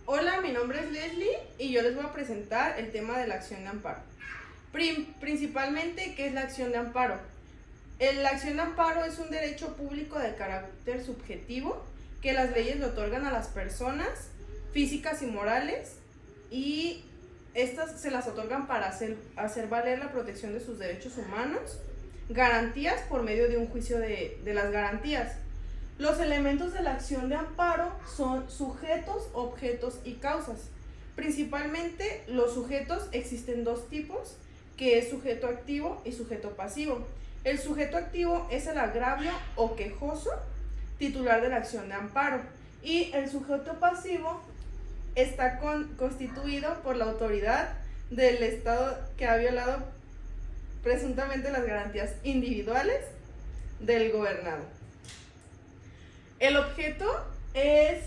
Hola, mi nombre es Leslie y yo les voy a presentar el tema de la acción de amparo. Principalmente, ¿qué es la acción de amparo? La acción de amparo es un derecho público de carácter subjetivo que las leyes le otorgan a las personas físicas y morales, y estas se las otorgan para hacer valer la protección de sus derechos humanos, garantías por medio de un juicio de las garantías. Los elementos de la acción de amparo son sujetos, objetos y causas. Principalmente los sujetos existen dos tipos, que es sujeto activo y sujeto pasivo. El sujeto activo es el agravio o quejoso, titular de la acción de amparo, y el sujeto pasivo está constituido por la autoridad del Estado que ha violado presuntamente las garantías individuales del gobernado. El objeto es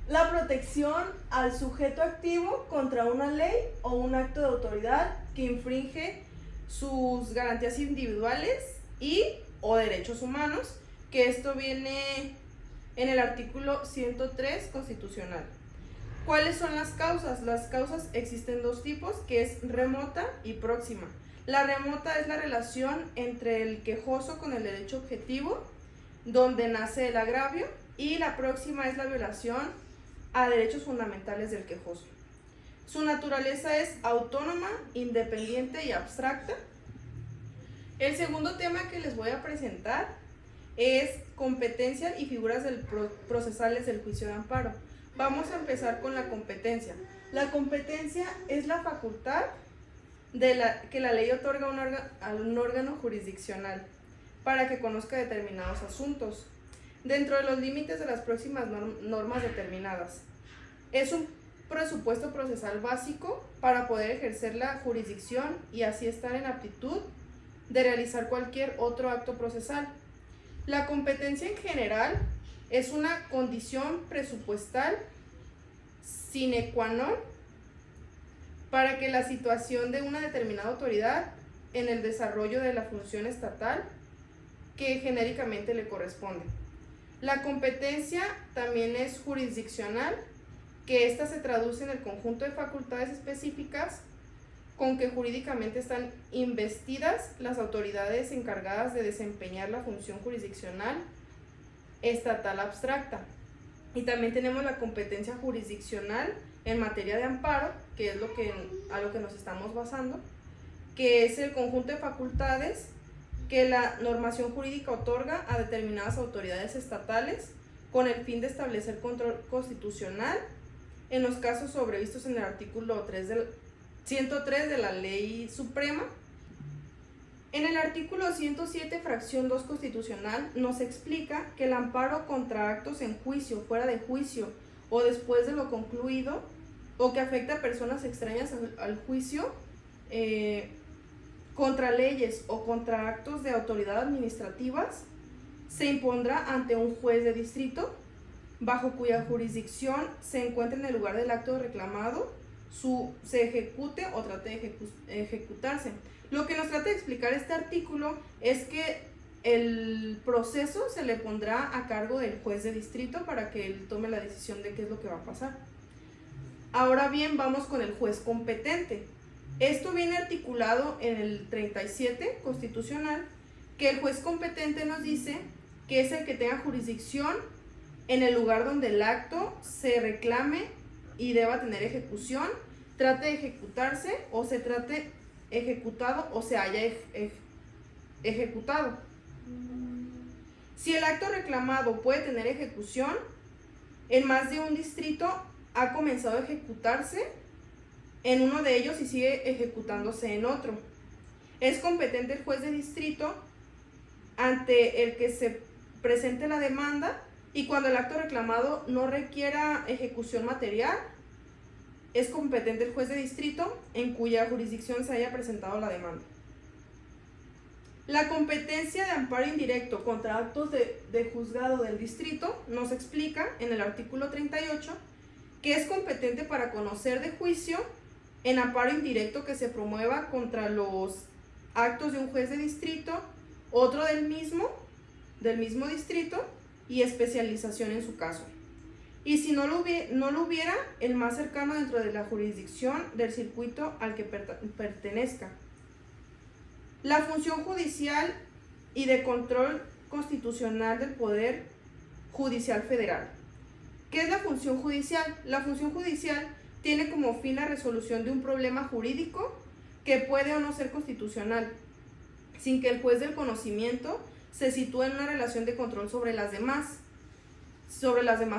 la protección al sujeto activo contra una ley o un acto de autoridad que infringe sus garantías individuales y o derechos humanos, que esto viene en el artículo 103 constitucional. ¿Cuáles son las causas? Las causas existen dos tipos, que es remota y próxima. La remota es la relación entre el quejoso con el derecho objetivo, donde nace el agravio, y la próxima es la violación a derechos fundamentales del quejoso. Su naturaleza es autónoma, independiente y abstracta. El segundo tema que les voy a presentar es competencia y figuras procesales del juicio de amparo. Vamos a empezar con la competencia. La competencia es la facultad que la ley otorga a un órgano jurisdiccional para que conozca determinados asuntos, dentro de los límites de las próximas normas determinadas. Es un presupuesto procesal básico para poder ejercer la jurisdicción y así estar en aptitud de realizar cualquier otro acto procesal. La competencia en general es una condición presupuestal sine qua non para que la situación de una determinada autoridad en el desarrollo de la función estatal que genéricamente le corresponde. La competencia también es jurisdiccional, que ésta se traduce en el conjunto de facultades específicas con que jurídicamente están investidas las autoridades encargadas de desempeñar la función jurisdiccional estatal abstracta. Y también tenemos la competencia jurisdiccional en materia de amparo, que es a lo que nos estamos basando, que es el conjunto de facultades que la normación jurídica otorga a determinadas autoridades estatales con el fin de establecer control constitucional en los casos sobrevistos en el artículo 103 de la Ley Suprema. En el artículo 107, fracción 2 constitucional, nos explica que el amparo contra actos en juicio, fuera de juicio o después de lo concluido, o que afecta a personas extrañas al juicio, contra leyes o contra actos de autoridad administrativas, se impondrá ante un juez de distrito, bajo cuya jurisdicción se encuentre en el lugar del acto reclamado, se ejecute o trate de ejecutarse. Lo que nos trata de explicar este artículo es que el proceso se le pondrá a cargo del juez de distrito para que él tome la decisión de qué es lo que va a pasar. Ahora bien, vamos con el juez competente. Esto viene articulado en el 37 constitucional, que el juez competente nos dice que es el que tenga jurisdicción en el lugar donde el acto se reclame y deba tener ejecución, trate de ejecutarse o se trate ejecutado o se haya ejecutado. Si el acto reclamado puede tener ejecución en más de un distrito, ha comenzado a ejecutarse en uno de ellos y sigue ejecutándose en otro. Es competente el juez de distrito ante el que se presente la demanda, y cuando el acto reclamado no requiera ejecución material, es competente el juez de distrito en cuya jurisdicción se haya presentado la demanda. La competencia de amparo indirecto contra actos de juzgado del distrito nos explica en el artículo 38 que es competente para conocer de juicio en amparo indirecto que se promueva contra los actos de un juez de distrito, otro del mismo distrito y especialización en su caso. y si no lo hubiera, el más cercano dentro de la jurisdicción del circuito al que pertenezca. La función judicial y de control constitucional del Poder Judicial Federal. ¿Qué es la función judicial? La función judicial tiene como fin la resolución de un problema jurídico que puede o no ser constitucional, sin que el juez del conocimiento se sitúe en una relación de control sobre las demás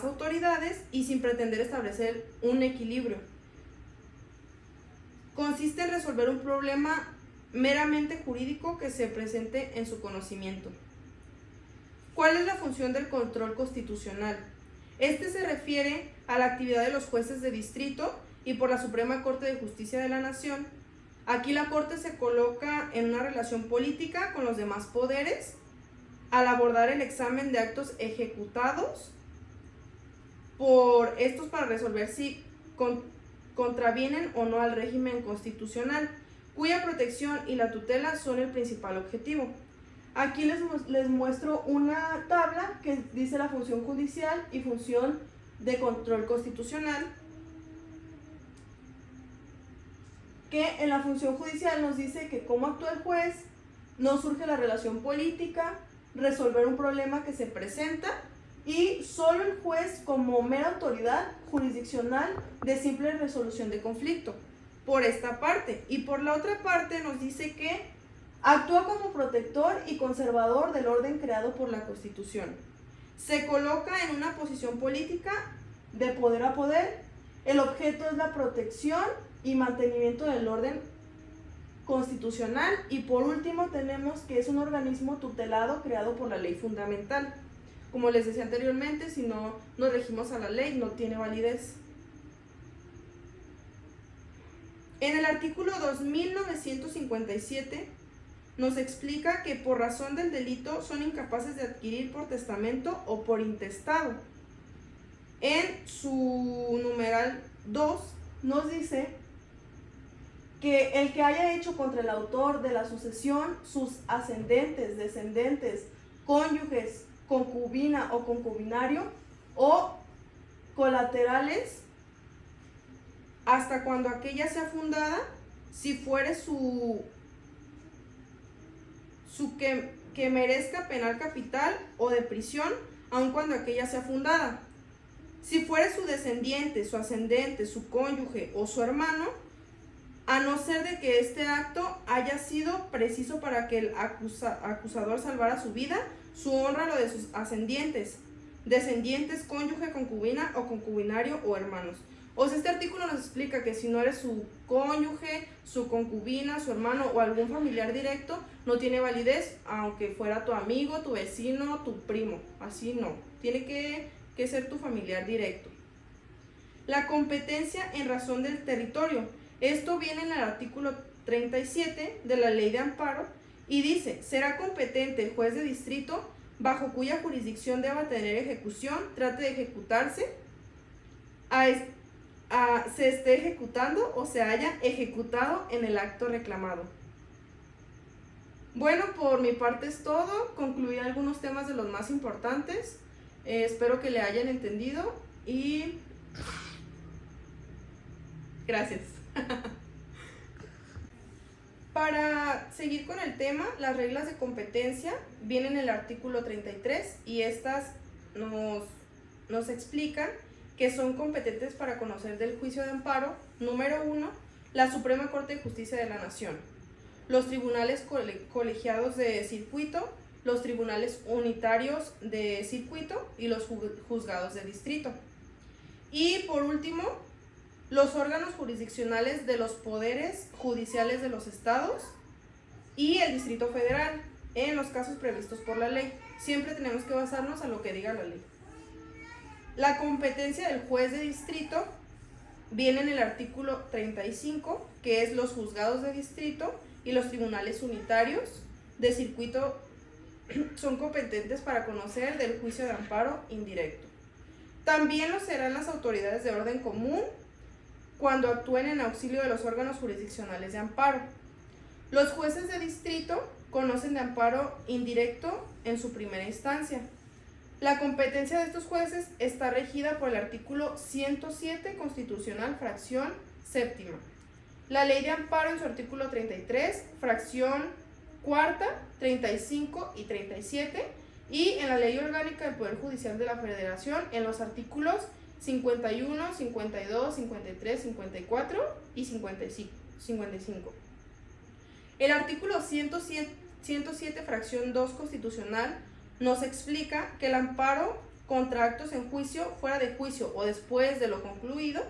autoridades y sin pretender establecer un equilibrio. Consiste en resolver un problema meramente jurídico que se presente en su conocimiento. ¿Cuál es la función del control constitucional? Este se refiere a la actividad de los jueces de distrito y por la Suprema Corte de Justicia de la Nación. Aquí la Corte se coloca en una relación política con los demás poderes al abordar el examen de actos ejecutados por estos para resolver si contravienen o no al régimen constitucional, cuya protección y la tutela son el principal objetivo. Aquí les muestro una tabla que dice la función judicial y función de control constitucional, que en la función judicial nos dice que cómo actúa el juez, no surge la relación política, resolver un problema que se presenta y solo el juez como mera autoridad jurisdiccional de simple resolución de conflicto, por esta parte. Y por la otra parte nos dice que actúa como protector y conservador del orden creado por la Constitución. Se coloca en una posición política de poder a poder. El objeto es la protección y mantenimiento del orden constitucional. Y por último tenemos que es un organismo tutelado creado por la ley fundamental. Como les decía anteriormente, si no nos regimos a la ley, no tiene validez. En el artículo 2957 nos explica que por razón del delito son incapaces de adquirir por testamento o por intestado. En su numeral 2 nos dice que el que haya hecho contra el autor de la sucesión sus ascendentes, descendentes, cónyuges, concubina o concubinario o colaterales hasta cuando aquella sea fundada, si fuere su que merezca penal capital o de prisión, aun cuando aquella sea fundada. Si fuere su descendiente, su ascendente, su cónyuge o su hermano, a no ser de que este acto haya sido preciso para que el acusador salvara su vida, su honra, lo de sus ascendientes, descendientes, cónyuge, concubina o concubinario o hermanos. O sea, este artículo nos explica que si no eres su cónyuge, su concubina, su hermano o algún familiar directo, no tiene validez, aunque fuera tu amigo, tu vecino, tu primo. Así no. Tiene que ser tu familiar directo. La competencia en razón del territorio. Esto viene en el artículo 37 de la Ley de Amparo y dice: será competente el juez de distrito bajo cuya jurisdicción deba tener ejecución, trate de ejecutarse, se esté ejecutando o se haya ejecutado en el acto reclamado. Bueno, por mi parte es todo. Concluí algunos temas de los más importantes. Espero que le hayan entendido y gracias. Para seguir con el tema, las reglas de competencia vienen en el artículo 33 y estas nos explican que son competentes para conocer del juicio de amparo. Número 1, la Suprema Corte de Justicia de la Nación, los tribunales colegiados de circuito, los tribunales unitarios de circuito y los juzgados de distrito. Y por último, los órganos jurisdiccionales de los poderes judiciales de los estados y el Distrito Federal en los casos previstos por la ley. Siempre tenemos que basarnos a lo que diga la ley. La competencia del juez de distrito viene en el artículo 35, que es los juzgados de distrito y los tribunales unitarios de circuito son competentes para conocer del juicio de amparo indirecto. También lo serán las autoridades de orden común cuando actúen en auxilio de los órganos jurisdiccionales de amparo. Los jueces de distrito conocen de amparo indirecto en su primera instancia. La competencia de estos jueces está regida por el artículo 107 constitucional, fracción séptima. La ley de amparo en su artículo 33, fracción cuarta, 35 y 37, y en la ley orgánica del Poder Judicial de la Federación en los artículos 51, 52, 53, 54 y 55. El artículo 107, fracción 2 constitucional nos explica que el amparo contra actos en juicio, fuera de juicio o después de lo concluido